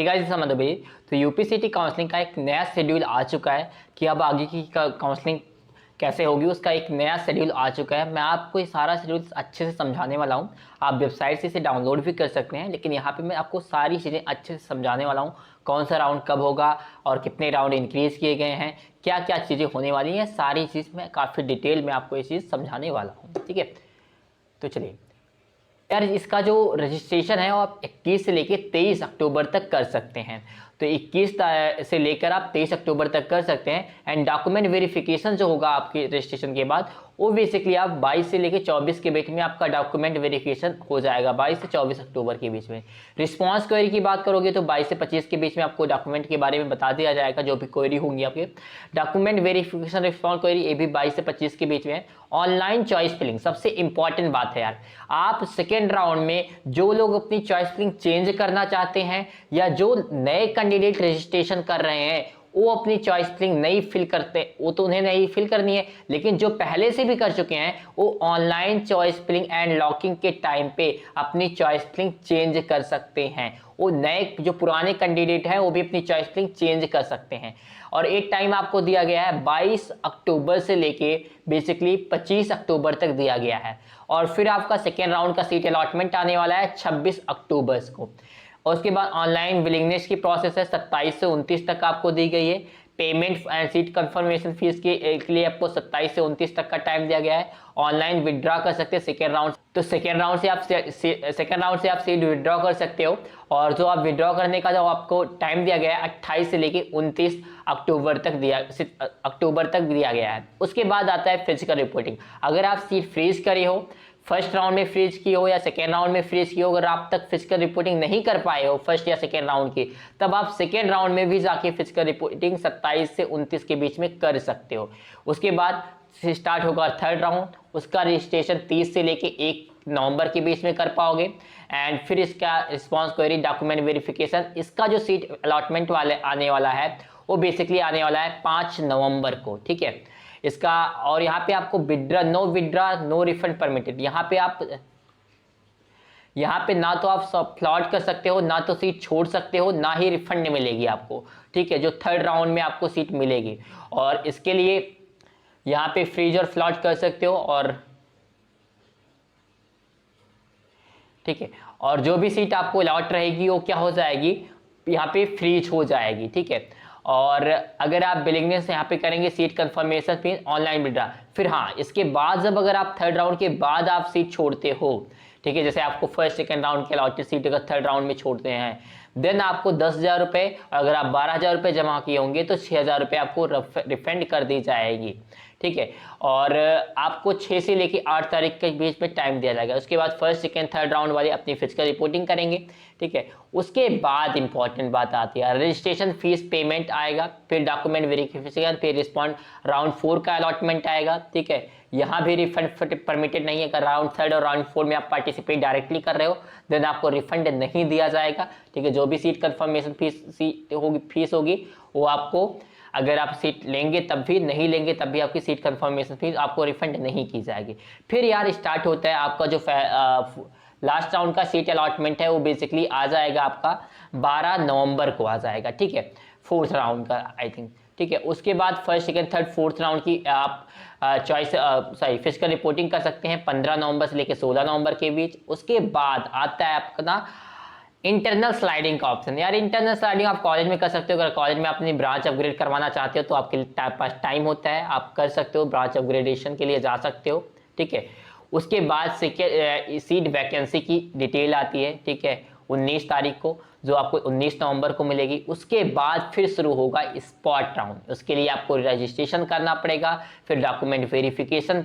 Hey guys समझ भाई। तो यूपीसीटी काउंसलिंग का एक नया शेड्यूल आ चुका है कि अब आगे की काउंसलिंग कैसे होगी, उसका एक नया शेड्यूल आ चुका है। मैं आपको ये सारा शेड्यूल अच्छे से समझाने वाला हूँ। आप वेबसाइट से इसे डाउनलोड भी कर सकते हैं, लेकिन यहाँ पे मैं आपको सारी चीज़ें अच्छे से समझाने वाला हूँ। कौन सा राउंड कब होगा और कितने राउंड इंक्रीज किए गए हैं, क्या क्या चीज़ें होने वाली हैं, सारी चीज़ मैं काफ़ी डिटेल में आपको ये चीज़ समझाने वाला हूँ। ठीक है, तो चलिए यार, इसका जो रजिस्ट्रेशन है वो आप 21 से लेकर 23 अक्टूबर तक कर सकते हैं। तो 21 से लेकर आप 23 अक्टूबर तक कर सकते हैं। एंड डॉक्यूमेंट वेरिफिकेशन जो होगा आपके रजिस्ट्रेशन के बाद, वो बेसिकली आप 22 से लेकर 24 के बीच में आपका डॉक्यूमेंट वेरिफिकेशन हो जाएगा। 22 से 24 अक्टूबर के बीच में। रिस्पांस क्वेरी की बात करोगे तो 22 से 25 के बीच में आपको डॉक्यूमेंट के बारे में बता दिया जाएगा, जो भी क्वेरी होंगी आपके। डॉक्यूमेंट वेरिफिकेशन रिस्पांस क्वेरी ये भी 22 से 25 के बीच में। ऑनलाइन चॉइस फिलिंग सबसे इंपॉर्टेंट बात है यार। आप सेकेंड राउंड में जो लोग अपनी चॉइस फिलिंग चेंज करना चाहते हैं या जो नए कैंडिडेट रजिस्ट्रेशन कर रहे हैं, वो अपनी चॉइस फिलिंग नहीं फिल करते, वो तो उन्हें नहीं फिल करनी है। लेकिन जो पहले से भी कर चुके हैं, वो online choice filling and locking के टाइम पे अपनी चॉइस फिलिंग चेंज कर सकते हैं। वो नए जो पुराने कैंडिडेट हैं वो भी अपनी चॉइस फिलिंग चेंज कर सकते हैं। और एक टाइम आपको दिया गया है 22 अक्टूबर से लेके बेसिकली 25 अक्टूबर तक दिया गया है। और फिर आपका सेकेंड राउंड का सीट अलॉटमेंट आने वाला है 26 अक्टूबर को। और उसके बाद ऑनलाइन विलिंगनेस की प्रोसेस है 27 से 29 तक आपको दी गई है। Payment and seat confirmation fees के लिए आपको 27 से 29 तक का टाइम दिया गया है। ऑनलाइन विड्रॉ कर सकते हैं सेकेंड राउंड। तो सेकेंड राउंड से आप सीट विड्रॉ कर सकते हो। और जो आप विड्रॉ करने का जो आपको टाइम दिया गया है 28 से लेके 29 अक्टूबर तक दिया गया है। उसके बाद आता है फिजिकल रिपोर्टिंग। अगर आप सीट फ्रीज करी हो, फर्स्ट राउंड में फ्रीज की हो या सेकेंड राउंड में फ्रीज की हो, अगर आप तक फिजिकल रिपोर्टिंग नहीं कर पाए हो फर्स्ट या सेकेंड राउंड की, तब आप सेकेंड राउंड में भी जाके फिजिकल रिपोर्टिंग 27 से 29 के बीच में कर सकते हो। उसके बाद स्टार्ट होगा थर्ड राउंड। उसका रजिस्ट्रेशन 30 से लेके 1 नवंबर के बीच में कर पाओगे। एंड फिर इसका रिस्पांस क्वेरी, डॉक्यूमेंट वेरिफिकेशन, इसका जो सीट अलॉटमेंट वाले आने वाला है वो बेसिकली आने वाला है 5 नवंबर को। ठीक है इसका। और यहाँ पे आपको विड्रा नो रिफंड परमिटेड। यहाँ पे ना तो आप फ्लॉट कर सकते हो, ना तो सीट छोड़ सकते हो, ना ही रिफंड मिलेगी आपको। ठीक है, जो थर्ड राउंड में आपको सीट मिलेगी। और इसके लिए यहाँ पे फ्रीज और फ्लॉट कर सकते हो। और ठीक है, और जो भी सीट आपको अलॉट रहेगी वो क्या हो जाएगी, यहाँ पे फ्रीज हो जाएगी। ठीक है, और अगर आप बिलिंगनेस यहाँ पे करेंगे सीट कंफर्मेशन फिर ऑनलाइन विड्रॉ। फिर हाँ, इसके बाद जब अगर आप थर्ड राउंड के बाद आप सीट छोड़ते हो, ठीक है, जैसे आपको फर्स्ट सेकंड राउंड के अलॉटेड सीट अगर थर्ड राउंड में छोड़ते हैं, देन आपको 10,000 रुपये, अगर आप 12,000 रुपये जमा किए होंगे तो 6,000 रुपये आपको रिफंड कर दी जाएगी। ठीक है, और आपको 6 से लेकर 8 तारीख के बीच में टाइम दिया जाएगा। उसके बाद फर्स्ट सेकेंड थर्ड राउंड वाले अपनी फिजिकल रिपोर्टिंग करेंगे। ठीक है, उसके बाद इंपॉर्टेंट बात आती है, रजिस्ट्रेशन फीस पेमेंट आएगा, फिर डॉक्यूमेंट वेरिफिकेशन, फिर रिस्पॉन्ड राउंड 4 का अलॉटमेंट आएगा। ठीक है, यहाँ भी रिफंड परमिटेड नहीं है। अगर राउंड 3 और राउंड 4 में आप पार्टिसिपेट डायरेक्टली कर रहे हो, देन आपको रिफंड नहीं दिया जाएगा। ठीक है, जो भी सीट कंफर्मेशन फीस होगी वो आपको, अगर आप सीट लेंगे तब भी, नहीं लेंगे तब भी आपकी सीट कंफर्मेशन फीस आपको रिफंड नहीं की जाएगी। फिर यार स्टार्ट होता है आपका जो लास्ट राउंड का सीट अलॉटमेंट है, वो बेसिकली आ जाएगा आपका 12 नवंबर को आ जाएगा। ठीक है, फोर्थ राउंड का आई थिंक। ठीक है, उसके बाद first second third fourth round की आप फिजिकल रिपोर्टिंग कर सकते हैं 15 नवंबर से लेकर 16 नवंबर के बीच। उसके बाद आता है आपका इंटरनल स्लाइडिंग का ऑप्शन। यार इंटरनल स्लाइडिंग आप कॉलेज में कर सकते हो। अगर कॉलेज में अपनी ब्रांच अपग्रेड करवाना चाहते हो तो आपके पास टाइम होता है, आप कर सकते हो, ब्रांच अपग्रेडेशन के लिए जा सकते हो। ठीक है, उसके बाद सीट वैकेंसी की डिटेल आती है। ठीक है, 19 तारीख को, जो आपको 19 नवंबर को मिलेगी। उसके बाद फिर शुरू होगा स्पॉट राउंड। उसके लिए आपको रजिस्ट्रेशन करना पड़ेगा, फिर डॉक्यूमेंट वेरिफिकेशन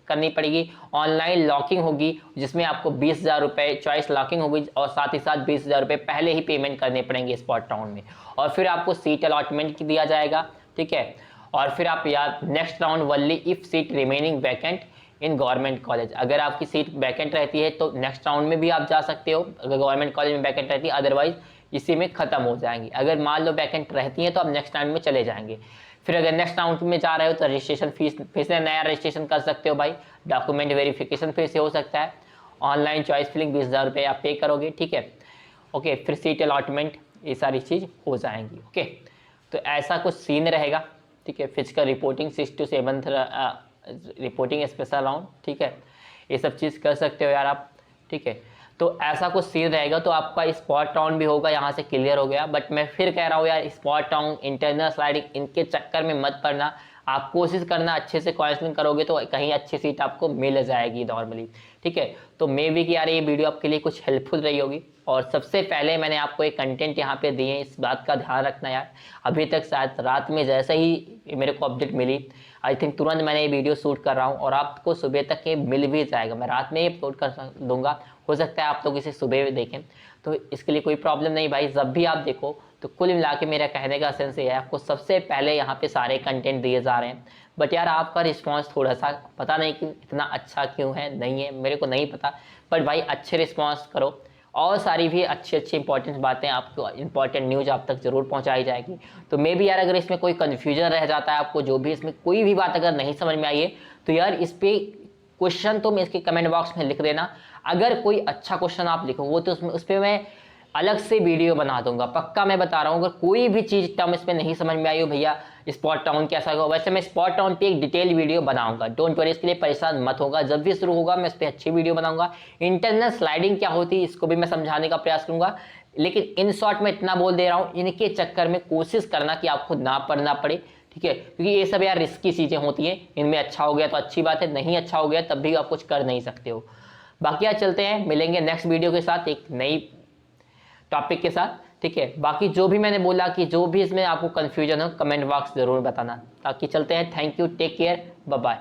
करनी पड़ेगी, ऑनलाइन लॉकिंग होगी जिसमें आपको 20,000 रुपये चॉइस लॉकिंग होगी, और साथ ही साथ 20,000 रुपये पहले ही पेमेंट करने पड़ेंगे स्पॉट राउंड में। और फिर आपको सीट अलॉटमेंट दिया जाएगा। ठीक है, और फिर आप यार next round only if seat remaining vacant in government college. अगर आपकी सीट वैकेंट रहती है तो नेक्स्ट राउंड में भी आप जा सकते हो, अगर गवर्नमेंट कॉलेज में वैकेंट रहती है, अदरवाइज इसी में खत्म हो जाएंगी। अगर मान लो वैकेंट रहती है तो आप नेक्स्ट राउंड में चले जाएंगे। फिर अगर नेक्स्ट राउंड में जा रहे हो तो रजिस्ट्रेशन फीस फिर से नया रजिस्ट्रेशन कर सकते हो भाई, डॉक्यूमेंट वेरिफिकेशन फिर से हो सकता है, ऑनलाइन चॉइस फिलिंग 20,000 रुपये आप पे करोगे। ठीक है, ओके, फिर सीट अलॉटमेंट ये सारी चीज़ हो जाएंगी। ओके, तो ऐसा कुछ सीन रहेगा। ठीक है, physical reporting 6 to 7 reporting special round. ठीक है, ये सब चीज़ कर सकते हो यार आप। ठीक है, तो ऐसा कुछ सीन रहेगा। तो आपका स्पॉट राउंड भी होगा, यहाँ से क्लियर हो गया। बट मैं फिर कह रहा हूँ यार, स्पॉट राउंड, इंटरनल स्लाइडिंग, इनके चक्कर में मत पड़ना। आप कोशिश करना अच्छे से काउंसलिंग करोगे तो कहीं अच्छी सीट आपको मिल जाएगी नॉर्मली। ठीक है, तो मे भी कि यार ये वीडियो आपके लिए कुछ हेल्पफुल रही होगी। और सबसे पहले मैंने आपको एक कंटेंट यहाँ पे दिए, इस बात का ध्यान रखना यार। अभी तक शायद रात में जैसे ही मेरे को अपडेट मिली, आई थिंक तुरंत मैंने ये वीडियो शूट कर रहा हूँ और आपको सुबह तक ये मिल भी जाएगा। मैं रात में ही अपलोड कर दूंगा, हो सकता है आप लोग इसे सुबह देखें, तो इसके लिए कोई प्रॉब्लम नहीं भाई। जब भी आप देखो, तो कुल मिला के मेरा कहने का सेंस ये है, आपको सबसे पहले यहाँ पे सारे कंटेंट दिए जा रहे हैं। बट यार आपका रिस्पांस थोड़ा सा पता नहीं कि इतना अच्छा क्यों है, नहीं है, मेरे को नहीं पता। बट भाई अच्छे रिस्पांस करो और सारी भी अच्छी अच्छी इंपॉर्टेंट बातें, आपको इंपॉर्टेंट न्यूज़ आप तक ज़रूर पहुंचाई जाएगी। तो मे भी यार अगर इसमें कोई कन्फ्यूजन रह जाता है आपको, जो भी इसमें कोई भी बात अगर नहीं समझ में आई है, तो यार इस पर क्वेश्चन तो मैं इसके कमेंट बॉक्स में लिख देना। अगर कोई अच्छा क्वेश्चन आप लिखो वो तो उस पर मैं अलग से वीडियो बना दूंगा, पक्का मैं बता रहा हूँ। अगर कोई भी चीज़ टर्म इसमें नहीं समझ में आई हो भैया, स्पॉट टाउन कैसा होगा, वैसे मैं स्पॉट टाउन पे एक डिटेल वीडियो बनाऊंगा, डोंट वरी, इसके लिए परेशान मत होगा। जब भी शुरू होगा मैं इस पर अच्छी वीडियो बनाऊंगा। इंटरनल स्लाइडिंग क्या होती है इसको भी मैं समझाने का प्रयास करूंगा। लेकिन इन शॉर्ट में इतना बोल दे रहा हूँ, इनके चक्कर में कोशिश करना कि आपको ना पढ़ना पड़े। ठीक है, क्योंकि ये सब यार रिस्की चीज़ें होती हैं, इनमें अच्छा हो गया तो अच्छी बात है, नहीं अच्छा हो गया तब भी आप कुछ कर नहीं सकते हो। बाकी यार चलते हैं, मिलेंगे नेक्स्ट वीडियो के साथ एक नई टॉपिक के साथ। ठीक है, बाकी जो भी मैंने बोला कि जो भी इसमें आपको कन्फ्यूजन हो, कमेंट बॉक्स जरूर बताना। ताकि चलते हैं, thank you, take care, bye bye.